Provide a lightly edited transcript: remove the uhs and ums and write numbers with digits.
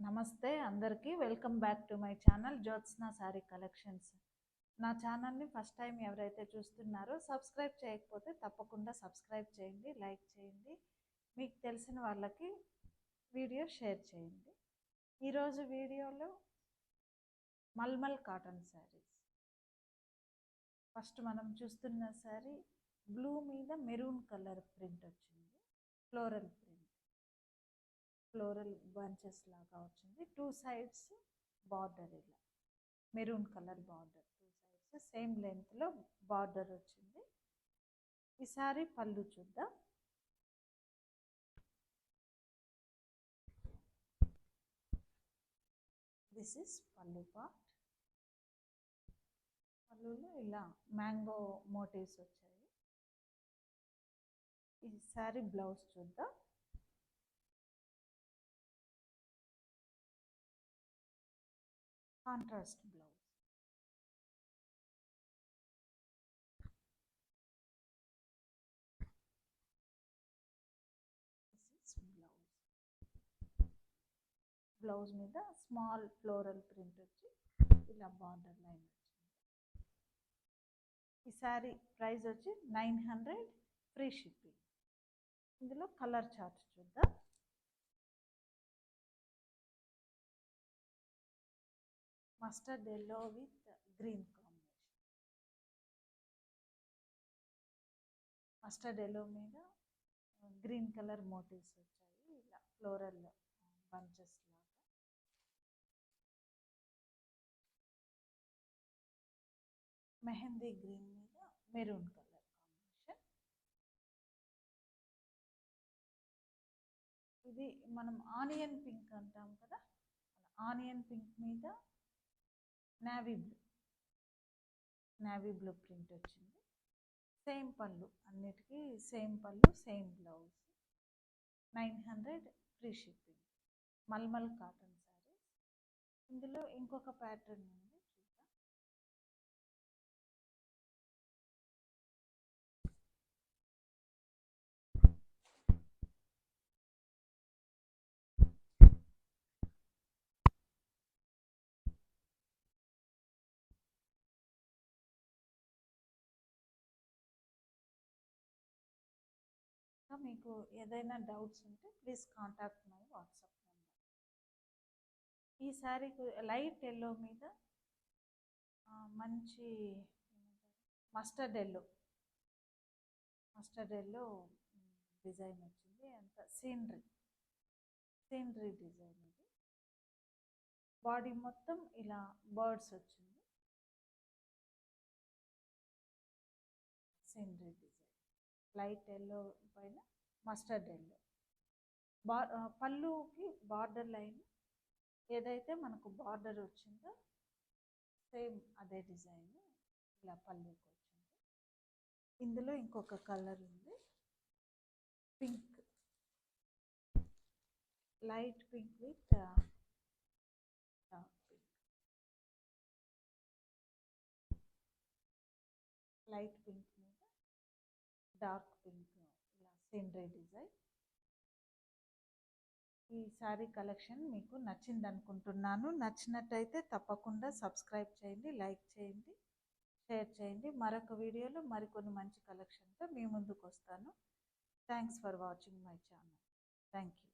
నమస్తే అందరికీ welcome back to my channel Jyotsna sari collections. నా ఛానల్ని ఫస్ట్ టైం ఎవరైతే చూస్తున్నారో సబ్స్క్రైబ్ చేయకపోతే తప్పకుండా సబ్స్క్రైబ్ చేయండి, లైక్ చేయండి, మీకు తెలిసిన వాళ్ళకి వీడియో షేర్ చేయండి. ఈరోజు వీడియోలో మల్మల్ కాటన్ శారీస్. ఫస్ట్ మనం చూస్తున్న శారీ బ్లూ మీద మెరూన్ కలర్ ప్రింట్ వచ్చింది, ఫ్లోరల్ బంచెస్ లాగా వచ్చింది. టూ సైడ్స్ బార్డర్, ఇలా maroon colour border, two sides same లెంత్లో బార్డర్ వచ్చింది. ఈ సారీ పళ్ళు చూద్దాం. This is pallu part. పళ్ళులో ఇలా మ్యాంగో మోటివ్స్ వచ్చాయి. ఈ సారీ బ్లౌజ్ చూద్దాం. Contrast blouse. బ్లౌజ్ మీద స్మాల్ ఫ్లోరల్ ప్రింట్ వచ్చి ఇలా బార్డర్ లైన్ వచ్చింది. ఈ శారీ ప్రైస్ వచ్చి 900, ఫ్రీ షిప్పింగ్. ఇందులో కలర్ చార్ట్ చూద్దాం. Mustard yellow with green combination. Mustard yellow మీద గ్రీన్ కలర్ మోటివ్స్ వచ్చాయి, ఇలా ఫ్లోరల్ బంచెస్ లాగా. మెహందీ గ్రీన్ మీద మెరూన్ కలర్ కాంబినేషన్. ఇది మనం ఆనియన్ పింక్ అంటాం కదా, ఆనియన్ పింక్ మీద నేవీ బ్లూ ప్రింట్ వచ్చింది. సేమ్ పళ్ళు, అన్నిటికీ సేమ్ పళ్ళు, same blouse. 900, free shipping. Mulmul cotton saris. ఇందులో ఇంకొక ప్యాటర్న్ ఉంది, చూద్దాం. మీకు ఏదైనా డౌట్స్ ఉంటే please contact my WhatsApp number. ఈ శారీకి లైట్ ఎల్లో మీద మంచి మస్టర్డ్ ఎల్లో డిజైన్ వచ్చింది. అంత సీనరీ డిజైన్ ఇది. బాడీ మొత్తం ఇలా బర్డ్స్ వచ్చింది, సీనరీ డిజైన్. లైట్ ఎల్లో పైన మస్టర్డ్ ఎల్లో. పళ్ళుకి బార్డర్ లైన్ ఏదైతే మనకు బార్డర్ వచ్చిందో సేమ్ అదే డిజైన్ ఇలా పళ్ళుకి వచ్చింది. ఇందులో ఇంకొక కలర్ ఉంది, pink, light pink with dark pink. Light pink మీద డార్క్ పింక్, ఇలా సీనరీ డిజైన్. ఈ శారీ కలెక్షన్ మీకు నచ్చింది అనుకుంటున్నాను. నచ్చినట్టయితే తప్పకుండా సబ్స్క్రైబ్ చేయండి, లైక్ చేయండి, షేర్ చేయండి. మరొక వీడియోలో మరికొన్ని మంచి కలెక్షన్తో మీ ముందుకు వస్తాను. Thanks for watching my channel. Thank you.